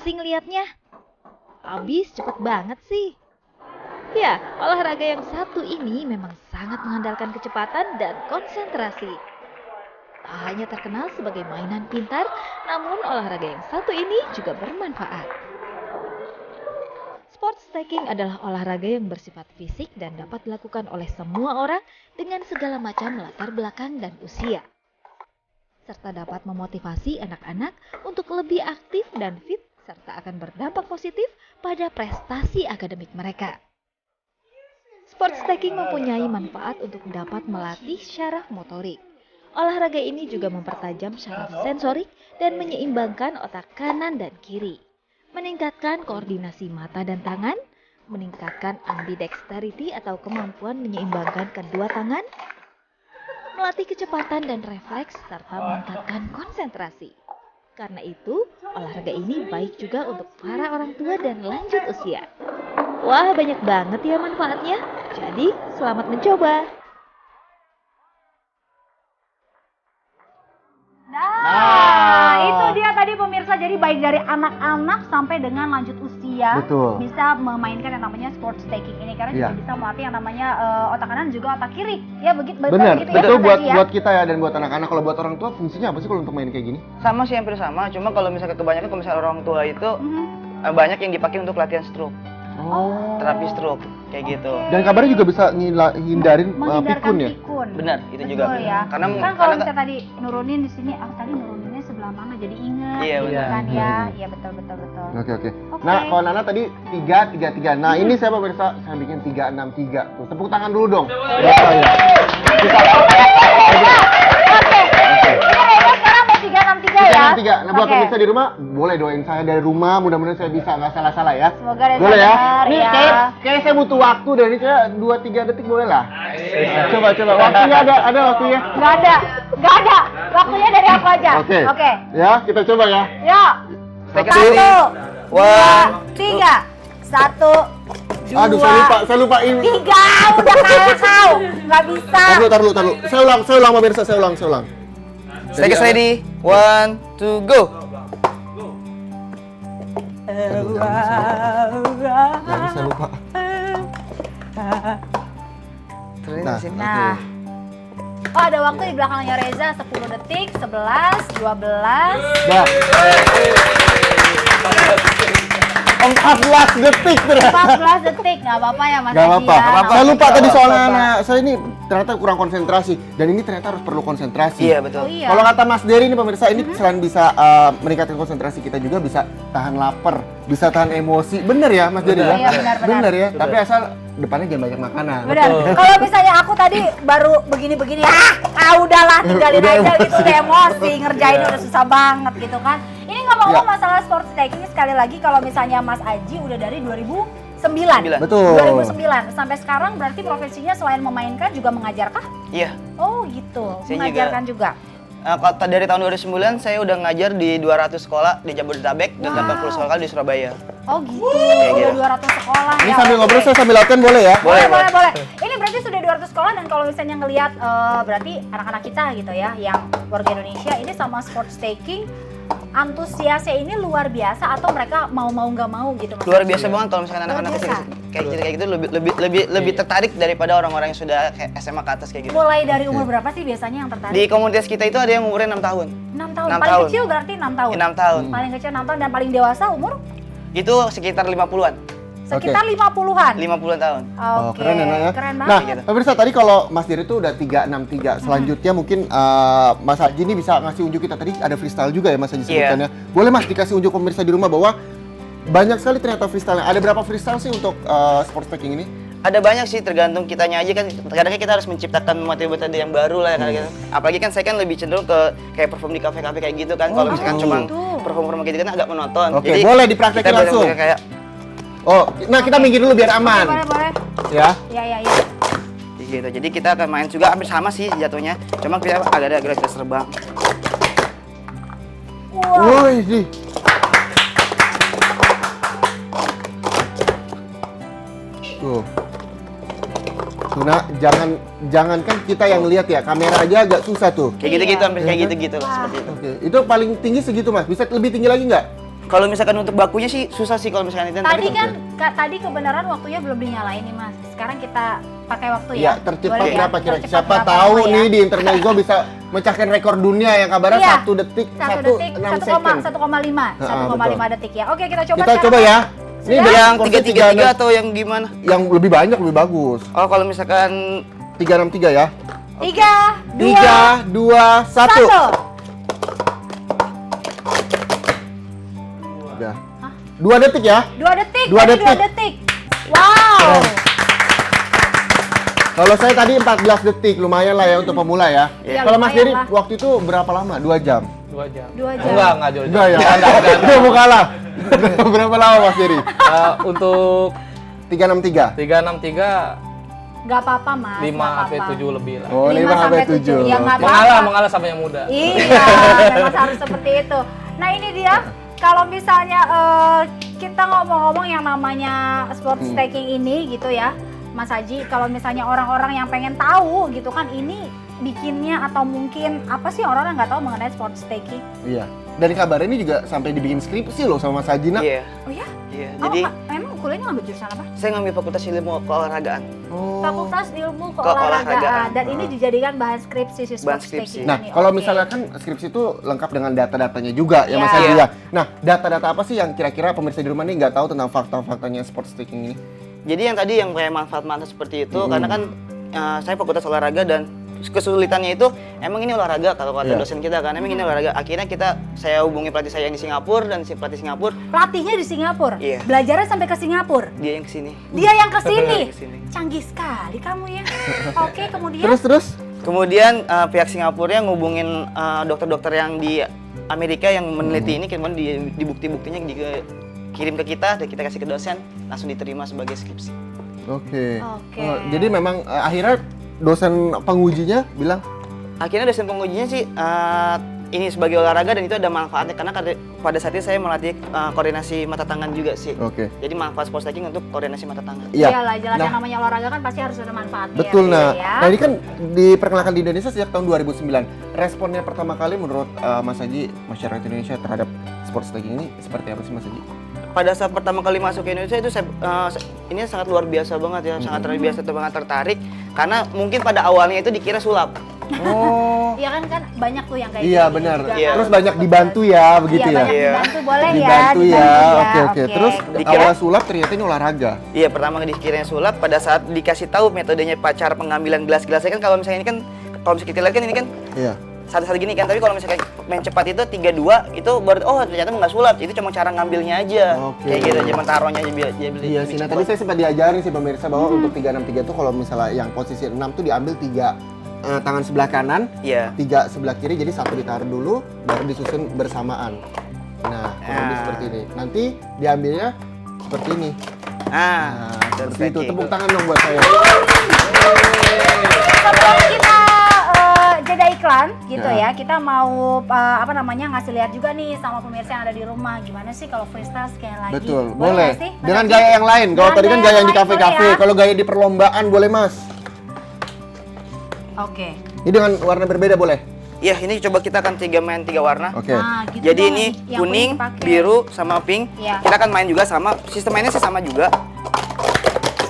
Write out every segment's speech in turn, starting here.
pusing liatnya. Habis cepet banget sih. Ya, olahraga yang satu ini memang sangat mengandalkan kecepatan dan konsentrasi. Tak hanya terkenal sebagai mainan pintar, namun olahraga yang satu ini juga bermanfaat. Sport stacking adalah olahraga yang bersifat fisik dan dapat dilakukan oleh semua orang dengan segala macam latar belakang dan usia. Serta dapat memotivasi anak-anak untuk lebih aktif dan fit serta akan berdampak positif pada prestasi akademik mereka. Sport stacking mempunyai manfaat untuk dapat melatih syaraf motorik. Olahraga ini juga mempertajam syaraf sensorik dan menyeimbangkan otak kanan dan kiri. Meningkatkan koordinasi mata dan tangan, meningkatkan ambidexterity atau kemampuan menyeimbangkan kedua tangan, melatih kecepatan dan refleks, serta meningkatkan konsentrasi. Karena itu, olahraga ini baik juga untuk para orang tua dan lanjut usia. Wah, banyak banget ya manfaatnya. Jadi, selamat mencoba. Nah, itu dia tadi pemirsa, jadi baik dari anak-anak sampai dengan lanjut usia. Betul. Bisa memainkan yang namanya sport stacking ini karena Iya. juga bisa melatih yang namanya otak kanan juga otak kiri. Ya begitu Bener, begitu betul ya, buat tadi ya. buat kita ya dan buat anak-anak. Kalau buat orang tua fungsinya apa sih kalau untuk main kayak gini? Sama sih, hampir sama. Cuma kalau misalnya kebanyakan kalau misalnya orang tua itu Mhm. banyak yang dipakai untuk latihan stroke, Oh. terapi stroke kayak gitu. Dan kabarnya juga bisa hindarin Menghindarkan pikun ya? pikun. Benar, itu Betul juga. ya. Karena kan kalau misalnya tadi nurunin di sini, tadi nuruninnya sebelah mana? Jadi ingat Iya, gitu benar. kan ya. Iya betul betul betul. Oke oke. Oke. Nah kalau Nana tadi 3-3-3. Nah ini saya pemirsa saya bikin 3-6-3. Tuh tepuk tangan dulu dong. Buat saya. Oke. Ini Reza sekarang mau 363 ya. 3-6-3. Nah buat Oke. pemirsa di rumah boleh doain saya dari rumah. Mudah-mudahan saya bisa nggak salah-salah ya. Semoga Reza Boleh ya? benar, Ini ya. kayak saya butuh waktu dan ini kayak 2-3 detik boleh lah. Coba. Waktunya ada waktunya. Nggak ada. Waktunya dari aku aja. Oke. Ya kita coba ya. Yuk. Second Satu, ready. dua, tiga. Satu, dua, Aduh saya lupa ini. tiga. Udah kalah kau. Nggak bisa. Tar dulu. Saya ulang pemirsa, saya ulang. Second ready. 1, 2, go. Jangan saya lupa. Turun Nah. di sini. Nah. Oh, ada waktu di belakangnya Reza 10 detik, 11, 12. Dah. 14 detik ternyata. 14 detik, nggak apa-apa ya Mas Gak Haji apa-apa. ya? Saya lupa Nggak tadi apa-apa. soalnya anak saya ini ternyata kurang konsentrasi dan ini ternyata harus perlu konsentrasi. Iya, betul. Oh iya. Kalau kata Mas Dery ini pemirsa ini selain bisa meningkatkan konsentrasi kita juga bisa tahan lapar, bisa tahan emosi. Bener ya Mas Dery ya? Iya, benar. Bener ya. Tapi asal depannya jangan banyak makanan. Benar. Kalau misalnya aku tadi baru begini-begini, udahlah tinggalin Udah aja gitu, emosi. udah emosi, ngerjain udah susah banget gitu kan. Ini ngomong-ngomong Ya. masalah sport stacking sekali lagi, kalau misalnya Mas Aji udah dari 2009. Betul. 2009 sampai sekarang berarti profesinya selain memainkan juga mengajarkah? Iya. Oh gitu, Saya mengajarkan juga. Dari tahun 2009 saya udah ngajar di 200 sekolah di Jabodetabek dan 80 sekolah di Surabaya. Oh gitu, Kayak udah gitu. 200 sekolah Ini ya. sambil oke. ngobrol saya sambil latihan boleh ya? Boleh, Boleh, boleh. Ini berarti sudah 200 sekolah dan kalau misalnya ngelihat berarti anak-anak kita gitu ya, yang warga Indonesia ini sama sport staking, antusiasnya ini luar biasa atau mereka mau nggak mau gitu Mas? Luar biasa banget kalau misalkan Luar anak-anak biasa. kayak gitu lebih tertarik daripada orang-orang yang sudah kayak SMA ke atas kayak gitu. Mulai dari umur berapa sih biasanya yang tertarik? Di komunitas kita itu ada yang umurnya 6 tahun. 6 tahun. 6 Paling tahun. kecil berarti 6 tahun. 6 tahun. Paling kecil 6 tahun dan paling dewasa umur Itu sekitar 50-an. sekitar 50-an. 50-an tahun. Oh, Oke. keren ya, Nak, ya. Keren Nah, banget. gitu. pemirsa tadi kalau Mas Dery itu udah 363. Selanjutnya mungkin Mas Haji ini bisa ngasih unjuk kita tadi ada freestyle juga ya Mas Haji Iya. sebutannya. Boleh Mas dikasih unjuk pemirsa di rumah bahwa banyak sekali ternyata freestyle. Ada berapa freestyle sih untuk sport stacking ini? Ada banyak sih, tergantung kitanya aja kan. Kadang kita harus menciptakan materi-materi yang baru lah kayak gitu. Apalagi kan saya kan lebih cenderung ke kayak perform di kafe-kafe kayak gitu kan. Kalau misalkan gitu. cuma perform kayak gitu kan agak monoton. Oke, boleh dipraktekin kita langsung. bener-bener kayak Oh, nah kita minggir dulu biar aman. Boleh. Ya. Ya. gitu. Jadi kita akan main juga hampir sama sih jatuhnya. Cuma kita agak ada gerak terbang. Wah. Woi, di. Tuh. Tuna, jangankan kita yang lihat ya, kamera aja agak susah tuh. Kayak gitu-gitu Iya. hampir kayak gitu-gitu lah seperti itu. Oke, itu paling tinggi segitu Mas. Bisa lebih tinggi lagi nggak? Kalau misalkan untuk bakunya sih susah sih kalau misalkan itu. Tadi kan tadi kebenaran waktunya belum dinyalain nih Mas. Sekarang kita pakai waktu ya. Ya, tercepat Boleh ya? berapa kira-kira? Tercepat Siapa berapa tahu lama ya? nih di Intermezzo bisa mecahkan rekor dunia yang kabarnya Iya. 1 detik 1 detik 1,6 second. 1,5 detik ya. Oke, kita coba Kita sekarang. coba ya. Ini Sudah? dari yang porsi 333 atau yang gimana? yang lebih banyak lebih bagus. Oh, kalau misalkan 363 ya. 3, 2, 3, 2, 1. 1. Udah. 2 detik ya. 2 detik. Dua tadi detik. 2 detik. Wow. Keren. Kalau saya tadi 14 detik, lumayan lah ya untuk pemula ya. Iya, Kalau Mas lumayan Dery lah. waktu itu berapa lama? 2 jam. 2 jam. 2 jam. Enggak jauh. Enggak ya? Udah mau kalah. Berapa lama Mas Dery? Untuk 363. 363 Gak apa-apa Mas. 5 nggak sampai apa-apa. 7 lebih lah. Oh, 5 sampai 7. Ya nggak apa-apa. Mengalah sama yang muda. Iya, memang harus seperti itu. Nah ini dia, kalau misalnya kita ngomong-ngomong yang namanya sport staking ini gitu ya, Mas Haji, kalau misalnya orang-orang yang pengen tahu gitu kan, ini bikinnya atau mungkin apa sih orang-orang nggak tahu mengenai sport staking? Iya. Dan kabarnya ini juga sampai dibikin skripsi loh sama Mas Haji nak. iya. Oh ya? Iya. Oh, Jadi emang kuliahnya ngambil jurusan apa? saya ngambil Fakultas Ilmu Keolahragaan. Oh. Fakultas Ilmu Keolahragaan. Keolahragaan. Dan ini dijadikan bahan skripsi si sport Bahan skripsi. staking Nah, ini. kalau Oke. misalnya kan skripsi itu lengkap dengan data-datanya juga ya Mas Iya. Haji ya. Nah, data-data apa sih yang kira-kira pemirsa di rumah nih nggak tahu tentang fakta-faktanya sport staking ini? Jadi yang tadi yang kayak manfaat-manfaat seperti itu karena kan saya Fakultas Olahraga dan kesulitannya itu emang ini olahraga kalau kata Iya. dosen kita kan emang ini olahraga. Akhirnya saya hubungi pelatih saya yang di Singapura dan si pelatih Singapura Pelatihnya di Singapura? Iya. Belajarnya sampai ke Singapura? dia yang kesini. Dia yang kesini? Kesini. Canggih sekali kamu ya. Oke, kemudian? Terus? Kemudian pihak Singapura yang ngubungin dokter-dokter yang di Amerika yang meneliti ini, kemudian di bukti-buktinya dikirim ke kita dan kita kasih ke dosen, langsung diterima sebagai skripsi. Oke. Oke. Oh, jadi memang akhirnya dosen pengujinya bilang, Akhirnya dosen pengujinya sih ini sebagai olahraga dan itu ada manfaatnya karena pada saat itu saya melatih koordinasi mata tangan juga sih. oke. Jadi manfaat sport staking untuk koordinasi mata tangan. Iya. Iyalah, jelas Nah, yang namanya olahraga kan pasti harus ada manfaatnya. betul nah. ya. Nah, ini kan diperkenalkan di Indonesia sejak tahun 2009. Responnya pertama kali menurut Mas Haji, masyarakat Indonesia terhadap sport staking ini seperti apa sih Mas Haji? Pada saat pertama kali masuk ke Indonesia itu ini sangat luar biasa banget ya, sangat luar biasa banget tertarik karena mungkin pada awalnya itu dikira sulap. Oh. Iya kan banyak tuh yang kayak Iya gini benar. juga. Iya. Terus banyak dibantu ya, begitu Iya, ya. banyak Iya. dibantu boleh ya. Dibantu ya. Oke. Terus Dikira- awal sulap ternyata ini olahraga. Iya, pertama dikiranya sulap pada saat dikasih tahu metodenya cara pengambilan gelas-gelasnya kan kalau misalnya ini kan kalau misalnya kita lihat kan ini kan Iya. satu-satu gini kan, tapi kalau misalkan main cepat itu 3-2 itu baru ternyata nggak sulap, itu cuma cara ngambilnya aja. Oke. Kayak gitu aja taruhnya aja biar Iya sih, nah tadi saya sempat diajarin sih pemirsa bahwa untuk 363 itu kalau misalnya yang posisi 6 tuh diambil 3 tangan sebelah kanan, Iya. 3 sebelah kiri, jadi satu ditaruh dulu, baru disusun bersamaan. Nah, kurang lebih Ah. seperti ini. Nanti diambilnya seperti ini. Nah, Nah, seperti itu. Tepuk tangan dong buat saya. Sebelum kita jeda iklan gitu Ya. ya, kita mau ngasih lihat juga nih sama pemirsa yang ada di rumah gimana sih kalau freestyle sekali lagi. Betul, nggak boleh. sih? Mas Dengan Haji? gaya yang lain. Kalau Dengan tadi kan gaya gaya yang di lain kafe-kafe, boleh ya? kalau gaya di perlombaan boleh Mas. Oke. Ini dengan warna berbeda boleh? Iya, ini coba kita akan main 3 warna. Oke. Nah, gitu Jadi dong, ini yang kuning, pakai. biru, sama pink. Iya. Kita akan main juga sama, sistem mainnya sih sama juga.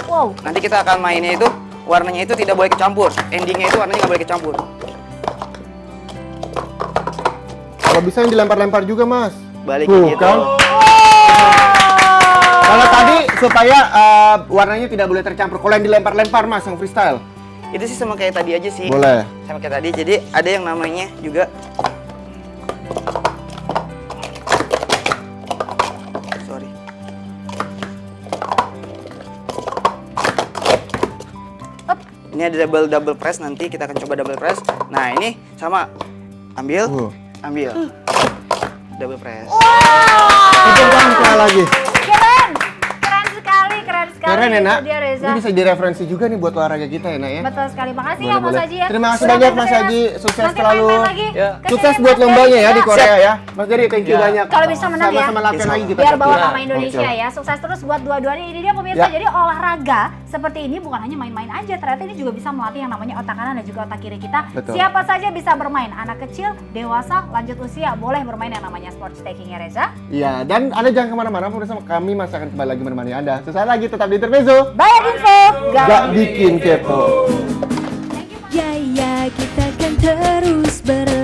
Wow. Nanti kita akan mainnya itu, warnanya itu tidak boleh kecampur. Endingnya itu warnanya nggak boleh kecampur. Kalau bisa yang dilempar-lempar juga Mas. Balik Tuh, gitu. kan? Kalau tadi supaya warnanya tidak boleh tercampur. Kalau yang dilempar-lempar Mas, yang freestyle. Itu sih sama kayak tadi aja sih. Boleh. Sama kayak tadi. Jadi ada yang namanya juga. Sorry. Ini ada double press, nanti kita akan coba double press. Nah ini sama, ambil, ambil, double press. Tepuk tangan sekali lagi. Keren. Keren sekali, keren sekali. Keren ya, itu Nak. dia, Reza. Ini bisa direferensi juga nih buat olahraga kita ya, Nak ya. Betul sekali. Makasih Boleh, ya Mas boleh. Haji ya. Terima kasih Sudah banyak, Mas main-main. Haji. Sukses Nanti selalu. main-main lagi. Ya. Kesini, Sukses Mas buat Jerry. lombanya ya di Ya. Korea ya. Mas Jerry, thank you Ya. banyak. Kalau bisa menang ya. Sama-sama latihan lagi kita. Biar bawa Ya. nama Indonesia Oke. ya. Sukses terus buat dua-duanya. Ini dia pemirsa. Ya. Jadi olahraga seperti ini bukan hanya main-main aja. Ternyata ini juga bisa melatih yang namanya otak kanan dan juga otak kiri kita. Betul. Siapa saja bisa bermain. Anak kecil, dewasa, lanjut usia boleh bermain yang namanya sports taking ya, Reza. Iya, dan Anda jangan kemana-mana, pemirsa. Kami masih akan kembali lagi menemani Anda. Sesaat lagi tetap di Intermezzo. Banyak info. Gak bikin kepo. Ya, kita kan terus berlalu.